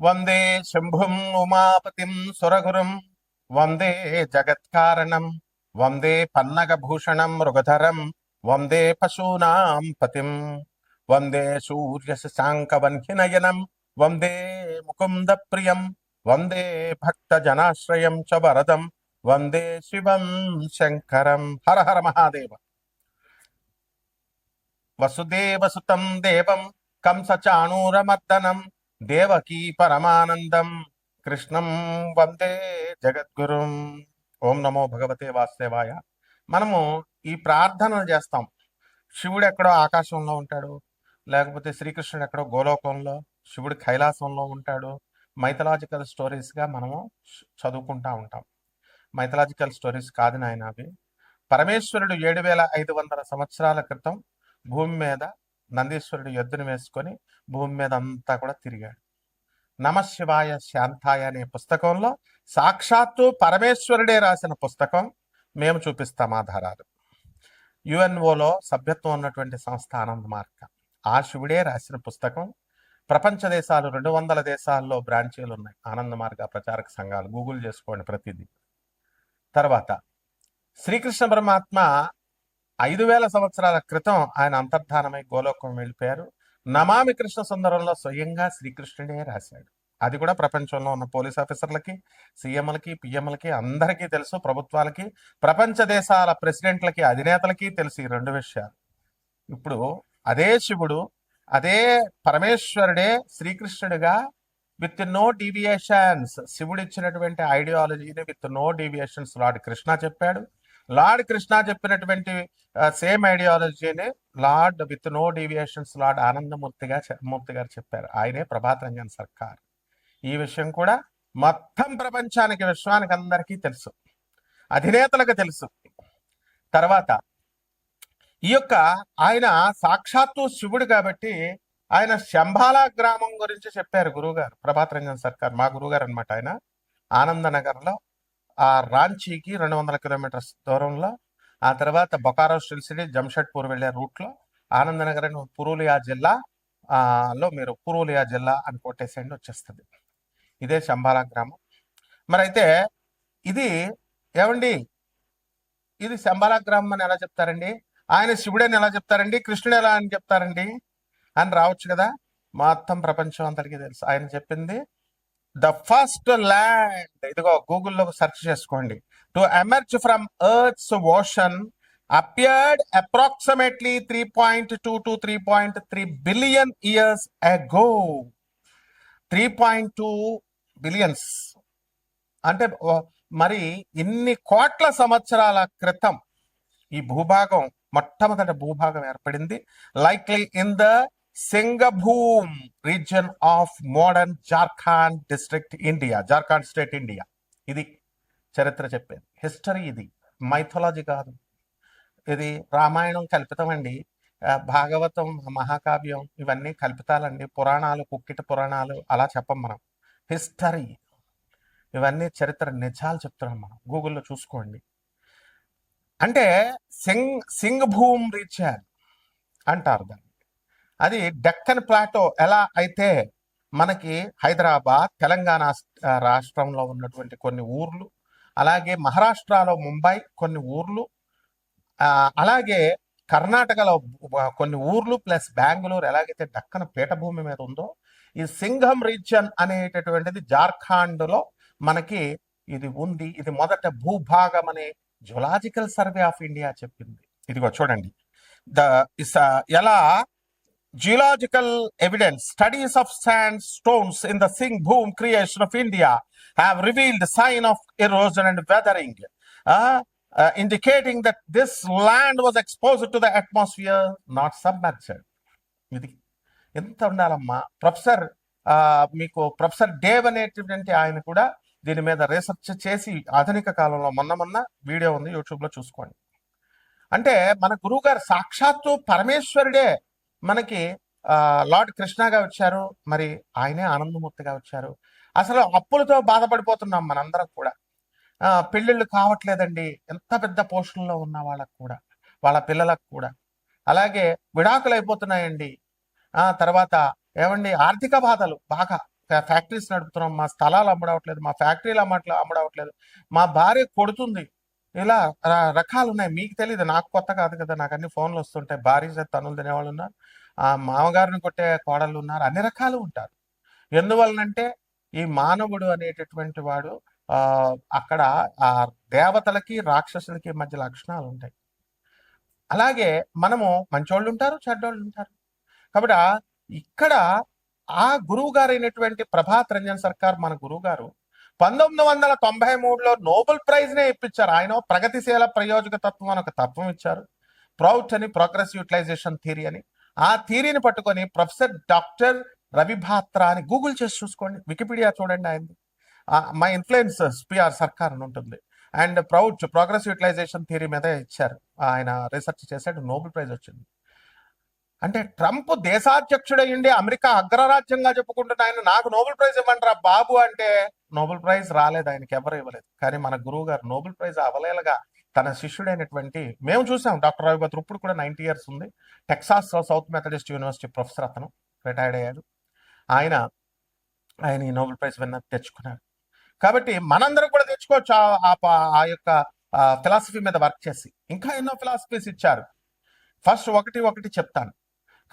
వందే శంభుం ఉమాపతిం సురగురుం వందే జగత్కారణం వందే పన్నగభూషణం మృగధరం వందే పశూనాం పతిం వందే సూర్యశశాంకవన్హినయనం వందే ముకుంద ప్రియం వందే భక్తజనాశ్రయం చ వరదం వందే శివం శంకరం. హర హర మహాదేవ. వసుదేవసుతం దేవం కంసచాణూరమర్దనం దేవకీ పరమానందం కృష్ణం వందే జగద్గురుం. ఓం నమో భగవతే వాసుదేవాయ. మనము ఈ ప్రార్థనలు చేస్తాం. శివుడు ఎక్కడో ఆకాశంలో ఉంటాడు, లేకపోతే శ్రీకృష్ణుడు ఎక్కడో గోలోకంలో, శివుడు కైలాసంలో ఉంటాడు. మైథలాజికల్ స్టోరీస్గా మనము చదువుకుంటా ఉంటాం. మైథలాజికల్ స్టోరీస్ కాదు నాయన అవి. పరమేశ్వరుడు 7500 సంవత్సరాల క్రితం భూమి మీద నందీశ్వరుడు ఎద్దును వేసుకొని భూమి మీద అంతా కూడా తిరిగాడు. నమశివాయ శాంతాయ అనే పుస్తకంలో సాక్షాత్తు పరమేశ్వరుడే రాసిన పుస్తకం. మేము చూపిస్తాం ఆధారాలు. యుఎన్ఓలో సభ్యత్వం ఉన్నటువంటి సంస్థ ఆనంద మార్గ, ఆ శివుడే రాసిన పుస్తకం. ప్రపంచ దేశాలు 200 దేశాల్లో బ్రాంచీలు ఉన్నాయి ఆనంద మార్గ ప్రచారక సంఘాలు. గూగుల్ చేసుకోండి ప్రతిదీ. తర్వాత శ్రీకృష్ణ పరమాత్మ 5000 సంవత్సరాల క్రితం ఆయన అంతర్ధానమై గోలోకం వెళ్ళిపోయారు. నమామి కృష్ణ సుందరంలో స్వయంగా శ్రీకృష్ణుడే రాశాడు. అది కూడా ప్రపంచంలో ఉన్న పోలీస్ ఆఫీసర్లకి, సీఎంలకి, పిఎంలకి అందరికీ తెలుసు. ప్రభుత్వాలకి, ప్రపంచ దేశాల ప్రెసిడెంట్లకి, అధినేతలకి తెలుసు ఈ 2 విషయాలు. ఇప్పుడు అదే శివుడు, అదే పరమేశ్వరుడే శ్రీకృష్ణుడిగా విత్ నో డీవియేషన్స్, శివుడు ఇచ్చినటువంటి ఐడియాలజీని with no deviations Lord Krishna చెప్పాడు. లార్డ్ కృష్ణ చెప్పినటువంటి సేమ్ ఐడియాలజీని Lord with no deviations Lord Anandamurti గారు చెప్పారు. ఆయనే ప్రభాత్ రంజన్ సర్కార్. ఈ విషయం కూడా మొత్తం ప్రపంచానికి, విశ్వానికి అందరికీ తెలుసు, అధినేతలకు తెలుసు. తర్వాత ఈ యొక్క ఆయన సాక్షాత్తు శివుడు కాబట్టి ఆయన శంబాలా గ్రామం గురించి చెప్పారు గురువుగారు. ప్రభాత్ రంజన్ సర్కార్ మా గురువుగారు అనమాట. ఆయన ఆనందనగర్లో ఆ రాంచీకి 200 కిలోమీటర్స్ దూరంలో, ఆ తర్వాత బొకారో స్టిల్ సిటీ జంషెడ్పూర్ వెళ్ళే రూట్లో ఆనందనగర్ పురూలియా జిల్లా లో మీరు పురూలియా జిల్లా అని కొట్టేసేయండి, వచ్చేస్తుంది. ఇదే శంబాలా గ్రామం. మరి అయితే ఇది ఏమండి, ఇది శంబాలా గ్రామం అని ఎలా చెప్తారండి? ఆయన శివుడని ఎలా చెప్తారండి? కృష్ణుడు ఎలా అని చెప్తారండి అని రావచ్చు కదా. మొత్తం ప్రపంచం అందరికీ తెలుసు. ఆయన చెప్పింది ద ఫస్ట్ ల్యాండ్, ఇదిగో గూగుల్లో సెర్చ్ చేసుకోండి, to emerge from Earth's ocean appeared approximately 3.2 to 3.3 billion years ago. 3.2 billions అంటే మరి ఇన్ని కోట్ల సంవత్సరాల క్రితం ఈ భూభాగం, మొట్టమొదటి భూభాగం ఏర్పడింది. Likely in the Singhbhum region of modern Jharkhand district India, Jharkhand state India. ఇది చరిత్ర చెప్పేది, హిస్టరీ. ఇది మైథాలజీ కాదు. ఇది రామాయణం కల్పితమండి, భాగవతం, మహాకావ్యం ఇవన్నీ కల్పితాలండి, పురాణాలు, కుక్కిట పురాణాలు అలా చెప్పం మనం. హిస్టరీ ఇవన్నీ చరిత్ర నిజాలు చెప్తున్నాం మనం. గూగుల్లో చూసుకోండి. అంటే సింగభూమ్ రీజియన్ అంటారు దాన్ని. అది డెక్కన్ ప్లాటో ఎలా అయితే మనకి హైదరాబాద్, తెలంగాణ రాష్ట్రంలో ఉన్నటువంటి కొన్ని ఊర్లు, అలాగే మహారాష్ట్రలో ముంబై కొన్ని ఊర్లు, అలాగే కర్ణాటకలో కొన్ని ఊర్లు ప్లస్ బెంగళూరు ఎలాగైతే డక్కన పీఠభూమి మీద ఉందో, ఈ సింఘం రీజియన్ అనేటటువంటిది జార్ఖండ్లో మనకి ఇది ఉంది. ఇది మొదట భూభాగం అనే జులాజికల్ సర్వే ఆఫ్ ఇండియా చెప్పింది. ఇదిగో చూడండి, ఎలా geological evidence, studies of sand stones in the Singhbhum creation of India have revealed sign of erosion and weathering, indicating that this land was exposed to the atmosphere, not submerged. ఇది ఎంత ఉండాలమ్మా. మీకు professor Dave అనేటువంటి ఆయన కూడా దీని మీద research చేసి ఆధునిక కాలంలో మొన్న వీడియో ఉంది, యూట్యూబ్లో చూసుకోండి. అంటే మన గురువు గారు సాక్షాత్తు పరమేశ్వరుడే మనకి లార్డ్ కృష్ణగా వచ్చారు, మరి ఆయనే ఆనందమూర్తిగా వచ్చారు. అసలు అప్పులతో బాధపడిపోతున్నాం మనందరం కూడా. పెళ్ళిళ్ళు కావట్లేదండి, ఎంత పెద్ద పోస్టుల్లో ఉన్న వాళ్ళకు కూడా, వాళ్ళ పిల్లలకు కూడా. అలాగే విడాకులు అయిపోతున్నాయండి. తర్వాత ఏమండి, ఆర్థిక బాధలు బాగా ఫ్యాక్టరీస్ నడుపుతున్నాం, మా స్థలాలు అమ్మడవట్లేదు, మా ఫ్యాక్టరీలు అమ్మడవట్లేదు, మా భార్య కొడుతుంది, ఇలా రకాలు ఉన్నాయి. మీకు తెలియదు, నాకు కొత్త కాదు కదా, నాకు అన్ని ఫోన్లు వస్తుంటాయి. భార్య చేత తన్నులు తినేవాళ్ళు ఉన్నారు, ఆ మామగారిని కొట్టే కోడళ్ళు ఉన్నారు, అన్ని రకాలు ఉంటారు. ఎందువలనంటే ఈ మానవుడు అనేటటువంటి వాడు అక్కడ ఆ దేవతలకి రాక్షసులకి మధ్య లక్షణాలు ఉంటాయి. అలాగే మనము మంచోళ్ళు ఉంటారు, చెడ్డోళ్ళు ఉంటారు. కాబట్టి ఇక్కడ ఆ గురువు గారు అయినటువంటి ప్రభాత్ రంజన్ సర్కార్ మన గురువు గారు 1993లో నోబెల్ ప్రైజ్ నే ఇప్పించారు. ఆయన ప్రగతిశీల ప్రయోజక తత్వం అని ఒక తత్వం ఇచ్చారు. ప్రౌట్ అని ప్రోగ్రెస్ యూటిలైజేషన్ థియరీ అని. ఆ థియరీని పట్టుకొని ప్రొఫెసర్ డాక్టర్ రవి భాత్రా అని గూగుల్ చేసి చూసుకోండి, వికీపీడియా చూడండి ఆయనది. మై ఇన్ఫ్లుయెన్స్ పిఆర్ సర్కార్ అని ఉంటుంది. And PROUT progress utilisation theory మీద ఇచ్చారు, ఆయన రీసెర్చ్ చేశాడు, నోబెల్ ప్రైజ్ వచ్చింది. అంటే ట్రంప్ దేశాధ్యక్షుడయ్యండి, అమెరికా అగ్రరాజ్యంగా చెప్పుకుంటున్న ఆయన నాకు నోబెల్ ప్రైజ్ ఇవ్వంటారా బాబు అంటే నోబెల్ ప్రైజ్ రాలేదు, ఆయనకి ఎవరు ఇవ్వలేదు. కానీ మన గురువు గారు నోబెల్ ప్రైజ్ అవలేలగా తన శిష్యుడైనటువంటి, మేము చూసాం డాక్టర్ రవి భాత్ర, ఇప్పుడు కూడా 90 years ఉంది, Texas south Methodist university professor, అతను రిటైర్డ్ అయ్యాడు. ఆయన ఈ నోబెల్ ప్రైజ్ విన్న తెచ్చుకున్నాడు. కాబట్టి మనందరం కూడా తెచ్చుకోవచ్చు ఆ యొక్క ఫిలాసఫీ మీద వర్క్ చేసి. ఇంకా ఎన్నో ఫిలాసఫీస్ ఇచ్చారు. ఫస్ట్ ఒకటి చెప్తాను.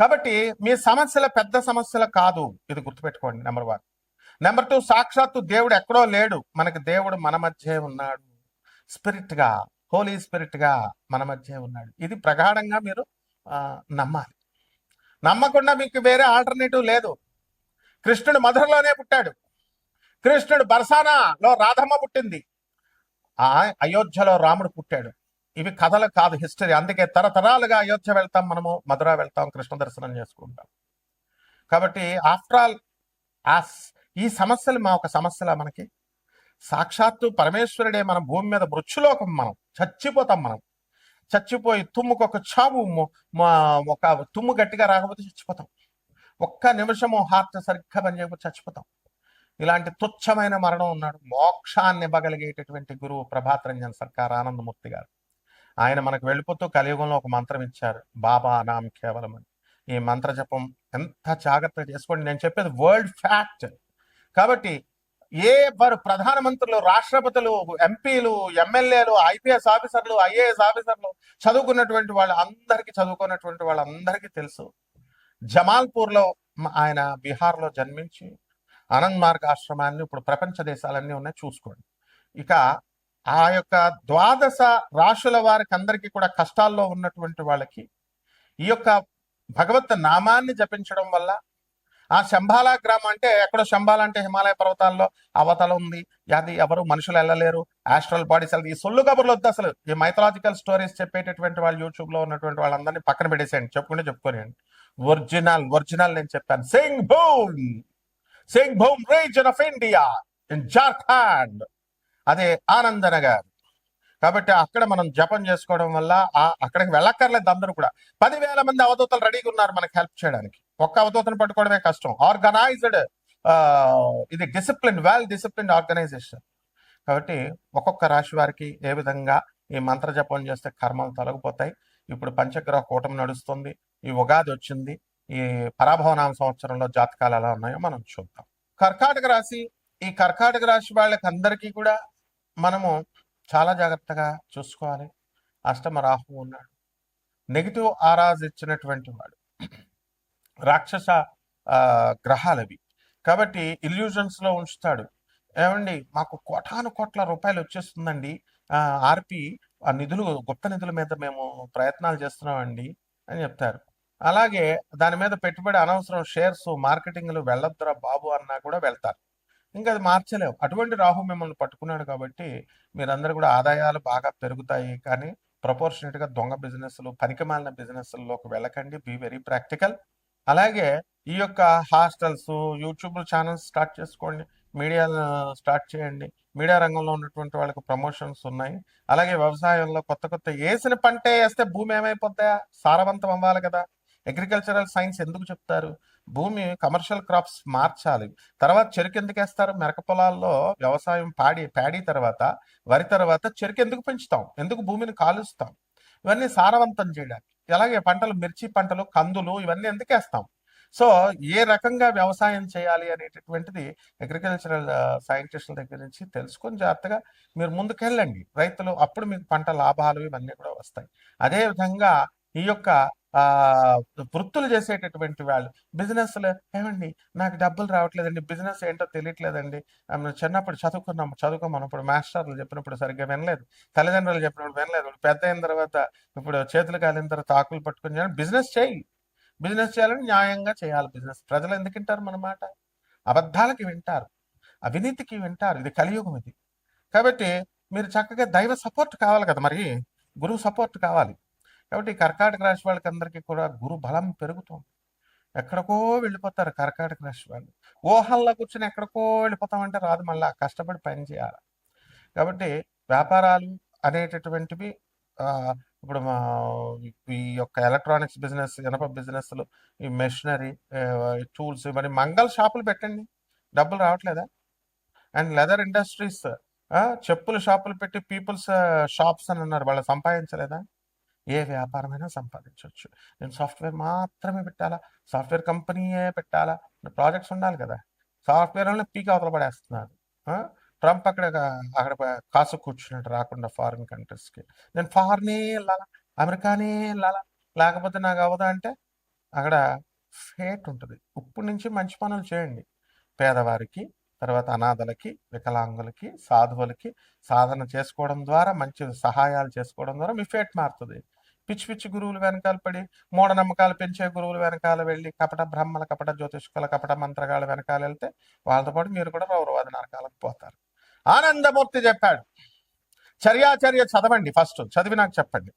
కాబట్టి మీ సమస్యల పెద్ద సమస్యలు కాదు, ఇది గుర్తుపెట్టుకోండి. నెంబర్ 1. నెంబర్ 2, సాక్షాత్తు దేవుడు ఎక్కడో లేడు, మనకి దేవుడు మన మధ్య ఉన్నాడు, స్పిరిట్ గా, హోలీ స్పిరిట్ గా మన మధ్య ఉన్నాడు. ఇది ప్రగాఢంగా మీరు నమ్మాలి. నమ్మకుండా మీకు వేరే ఆల్టర్నేటివ్ లేదు. కృష్ణుడు మధురలోనే పుట్టాడు, కృష్ణుడు బర్సానాలో రాధమ్మ పుట్టింది, అయోధ్యలో రాముడు పుట్టాడు. ఇవి కథలు కాదు, హిస్టరీ. అందుకే తరతరాలుగా అయోధ్య వెళ్తాం, మనము మధుర వెళ్తాం, కృష్ణ దర్శనం చేసుకుంటాం. కాబట్టి ఆఫ్టర్ ఆల్ ఈ సమస్యలు మా ఒక సమస్యలా మనకి? సాక్షాత్తు పరమేశ్వరుడే మన భూమి మీద మృత్యులోకం, మనం చచ్చిపోతాం. మనం చచ్చిపోయి తుమ్ముకు ఒక చావు, ఒక తుమ్ము గట్టిగా రాకపోతే చచ్చిపోతాం. ఒక్క నిమిషము హార్ట్ సరిగ్గా పనిచేయకపోతే చచ్చిపోతాం. ఇలాంటి తుచ్చమైన మరణం ఉన్నాడు. మోక్షాన్ని ఇవ్వగలిగేటటువంటి గురువు ప్రభాత్ రంజన్ సర్కార్ ఆనందమూర్తి గారు. ఆయన మనకు వెళ్ళిపోతూ కలియుగంలో ఒక మంత్రం ఇచ్చారు, బాబా నామ్ కేవలం అని. ఈ మంత్ర జపం ఎంత జాగ్రత్తగా చేసుకోండి. నేను చెప్పేది వరల్డ్ ఫ్యాక్ట్. కాబట్టి వారు ప్రధానమంత్రులు, రాష్ట్రపతులు, ఎంపీలు, ఎమ్మెల్యేలు, ఐపీఎస్ ఆఫీసర్లు, ఐఏఎస్ ఆఫీసర్లు, చదువుకున్నటువంటి వాళ్ళందరికీ తెలుసు. జమాల్పూర్లో ఆయన బీహార్లో జన్మించి ఆనంద్ మార్గ్ ఆశ్రమాన్ని ఇప్పుడు ప్రపంచ దేశాలన్నీ ఉన్నాయి, చూసుకోండి. ఇక ఆ యొక్క 12 రాశుల వారికి అందరికీ కూడా కష్టాల్లో ఉన్నటువంటి వాళ్ళకి ఈ యొక్క భగవత్ నామాన్ని జపించడం వల్ల, ఆ శంబాలా గ్రామం అంటే ఎక్కడో, శంబాలా అంటే హిమాలయ పర్వతాల్లో అవతల ఉంది, అది ఎవరు మనుషులు వెళ్ళలేరు, ఆస్ట్రల్ బాడీస్. ఈ సొల్లు కబుర్లు వద్దు అసలు. ఈ మైథలాజికల్ స్టోరీస్ చెప్పేటటువంటి వాళ్ళు యూట్యూబ్ లో ఉన్నటువంటి వాళ్ళందరినీ పక్కన పెట్టేసేయండి, చెప్పుకోనియండి. ఒరిజినల్ నేను చెప్పాను. Singh boom reason of India in Jharkhand, అదే ఆనందనగర్. కాబట్టి అక్కడ మనం జపం చేసుకోవడం వల్ల అక్కడికి వెళ్ళక్కర్లేదు. అందరూ కూడా 10,000 మంది అవధూతలు రెడీగా ఉన్నారు మనకి హెల్ప్ చేయడానికి. ఒక్క అవధూతను పట్టుకోవడమే కష్టం. ఆర్గనైజ్డ్, ఇది డిసిప్లిన్, వెల్ డిసిప్లిన్ ఆర్గనైజేషన్. కాబట్టి ఒక్కొక్క రాశి వారికి ఏ విధంగా ఈ మంత్ర జపం చేస్తే కర్మలు తొలగిపోతాయి. ఇప్పుడు పంచగ్రహ కూటమి నడుస్తుంది, ఈ ఉగాది వచ్చింది, ఈ పరాభవనామ సంవత్సరంలో జాతకాలు ఎలా ఉన్నాయో మనం చూద్దాం. కర్కాటక రాశి, ఈ కర్కాటక రాశి వాళ్ళకి అందరికీ కూడా మనము చాలా జాగ్రత్తగా చూసుకోవాలి. అష్టమ రాహు ఉన్నాడు, నెగిటివ్ ఆరాజ్ ఇచ్చినటువంటి వాడు, రాక్షస గ్రహాలవి. కాబట్టి ఇల్యూజన్స్ లో ఉంచుతాడు. ఏమండి, మాకు కోట్ల రూపాయలు వచ్చేస్తుందండి, ఆర్పి ఆ నిధులు, గుప్త నిధుల మీద మేము ప్రయత్నాలు చేస్తున్నామండి అని చెప్తారు. అలాగే దాని మీద పెట్టుబడి అనవసరం షేర్స్, మార్కెటింగ్లు వెళ్ళొద్దురా బాబు అన్నా కూడా వెళ్తారు. ఇంకా అది మార్చలేవు. అటువంటి రాహు మిమ్మల్ని పట్టుకున్నాడు. కాబట్టి మీరందరూ కూడా ఆదాయాలు బాగా పెరుగుతాయి, కానీ ప్రపోర్షనేట్ గా దొంగ బిజినెస్లు, పనికిమాలిన బిజినెస్లోకి వెళ్ళకండి. Be very practical. అలాగే ఈ యొక్క హాస్టల్స్, యూట్యూబ్ ఛానల్స్ స్టార్ట్ చేసుకోండి, మీడియా స్టార్ట్ చేయండి. మీడియా రంగంలో ఉన్నటువంటి వాళ్ళకి ప్రమోషన్స్ ఉన్నాయి. అలాగే వ్యవసాయంలో కొత్త వేసిన పంటే వేస్తే భూమి ఏమైపోతాయా? సారవంతం అవ్వాలి కదా. అగ్రికల్చరల్ సైన్స్ ఎందుకు చెప్తారు? భూమి కమర్షియల్ క్రాప్స్ మార్చాలి. తర్వాత చెరుకు ఎందుకు వేస్తారు? మెరక పొలాల్లో వ్యవసాయం, ప్యాడీ తర్వాత, వరి తర్వాత చెరుకు ఎందుకు పెంచుతాం? ఎందుకు భూమిని కాలుస్తాం? ఇవన్నీ సారవంతం చేయడానికి. అలాగే పంటలు, మిర్చి పంటలు, కందులు, ఇవన్నీ ఎందుకు వేస్తాం? సో ఏ రకంగా వ్యవసాయం చేయాలి అనేటటువంటిది అగ్రికల్చరల్ సైంటిస్టుల దగ్గర నుంచి తెలుసుకొని జాగ్రత్తగా మీరు ముందుకెళ్ళండి రైతులు. అప్పుడు మీకు పంట లాభాలు ఇవన్నీ కూడా వస్తాయి. అదే విధంగా ఈ యొక్క ఆ వృత్తులు చేసేటటువంటి వాళ్ళు బిజినెస్లు, ఏమండి నాకు డబ్బులు రావట్లేదండి, బిజినెస్ ఏంటో తెలియట్లేదండి, చిన్నప్పుడు చదువుకోమన్నప్పుడు మాస్టర్లు చెప్పినప్పుడు సరిగ్గా వినలేదు, తల్లిదండ్రులు చెప్పినప్పుడు వినలేదు, పెద్ద అయిన తర్వాత ఇప్పుడు చేతులు కాలిన తర్వాత ఆకులు పట్టుకుని బిజినెస్ చేయి. బిజినెస్ చేయాలని న్యాయంగా చేయాలి. బిజినెస్ ప్రజలు ఎందుకు వింటారు మన మాట? అబద్ధాలకి వింటారు, అవినీతికి వింటారు. ఇది కలియుగం ఇది. కాబట్టి మీరు చక్కగా దైవ సపోర్ట్ కావాలి కదా, మరి గురువు సపోర్ట్ కావాలి. కాబట్టి కర్కాటక రాశి వాళ్ళకి అందరికీ కూడా గురు బలం పెరుగుతుంది. ఎక్కడికో వెళ్ళిపోతారు కర్కాటక రాశి వాళ్ళు. ఊహల్లో కూర్చొని ఎక్కడికో వెళ్ళిపోతామంటే రాదు, మళ్ళా కష్టపడి పని చేయాలి. కాబట్టి వ్యాపారాలు అనేటటువంటివి ఇప్పుడు మా ఈ యొక్క ఎలక్ట్రానిక్స్ బిజినెస్, ఇనప బిజినెస్లు, ఈ మెషినరీ, టూల్స్, మరి మంగళ షాపులు పెట్టండి, డబ్బులు రావట్లేదా? అండ్ లెదర్ ఇండస్ట్రీస్, చెప్పులు షాపులు పెట్టి పీపుల్స్ షాప్స్ అని అన్నారు, వాళ్ళు సంపాదించలేదా? ఏ వ్యాపారమైనా సంపాదించవచ్చు. నేను సాఫ్ట్వేర్ మాత్రమే పెట్టాలా, సాఫ్ట్వేర్ కంపెనీయే పెట్టాలా? ప్రాజెక్ట్స్ ఉండాలి కదా. సాఫ్ట్వేర్ వాళ్ళని పీక్ అవతల పడేస్తున్నారు. ట్రంప్ అక్కడ కాసు కూర్చున్నట్టు రాకుండా ఫారిన్ కంట్రీస్కి. నేను ఫారినే వెళ్ళాలా, అమెరికానే వెళ్ళాలా, లేకపోతే నాకు అవదా అంటే అక్కడ ఫేట్ ఉంటుంది. ఇప్పటి నుంచి మంచి పనులు చేయండి. పేదవారికి, తర్వాత అనాథలకి, వికలాంగులకి, సాధువులకి సాధన చేసుకోవడం ద్వారా, మంచి సహాయాలు చేసుకోవడం ద్వారా మీ ఫేట్ మారుతుంది. పిచ్చి పిచ్చి గురువులు వెనకాల పడి, మూఢనమ్మకాలు పెంచే గురువులు వెనకాల వెళ్ళి, కపట బ్రహ్మల, కపట జ్యోతిష్కుల, కపట మంత్రగాళ్ళ వెనకాల వెళ్తే వాళ్ళతో పాటు మీరు కూడా రౌరవాద నరకాలకు పోతారు. ఆనందమూర్తి చెప్పాడు, చర్యాచర్య చదవండి, ఫస్ట్ చదివి నాకు చెప్పండి.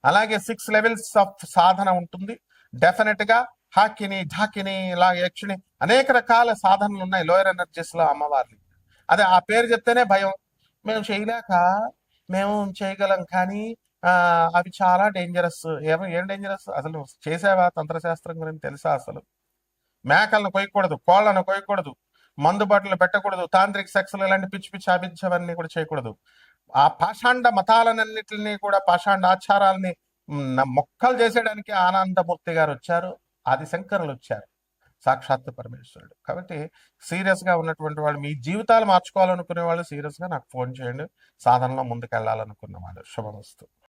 అలాగే 6 లెవెల్స్ ఆఫ్ సాధన ఉంటుంది. డెఫినెట్ గా హాకిని, ఢాకిని, ఇలా యక్షిని, అనేక రకాల సాధనలు ఉన్నాయి లోయర్ ఎనర్జీస్ లో అమ్మవారిని. అదే ఆ పేరు చెప్తేనే భయం. మేము చేయలేక, మేము చేయగలం కానీ అవి చాలా డేంజరస్. ఏం డేంజరస్? అసలు చేసావా? తంత్రశాస్త్రం గురించి తెలుసా? అసలు మేకలను కొయ్యకూడదు, కోళ్లను కొయ్యకూడదు, మందు బాటలు పెట్టకూడదు, తాంత్రిక సెక్స్లు ఇలాంటి పిచ్చి పిచ్చి అభిజ్ఞవన్నీ కూడా చేయకూడదు. ఆ పాషాండ మతాలన్నింటినీ కూడా, పాషాండ ఆచారాలని మొక్కలు చేసేయడానికి ఆనందమూర్తి గారు వచ్చారు, ఆదిశంకరులు వచ్చారు, సాక్షాత్ పరమేశ్వరుడు. కాబట్టి సీరియస్ గా ఉన్నటువంటి వాళ్ళు, మీ జీవితాలు మార్చుకోవాలనుకునే వాళ్ళు సీరియస్ గా నాకు ఫోన్ చేయండి. సాధనలో ముందుకు వెళ్ళాలనుకున్న వాళ్ళు. శుభమస్తు.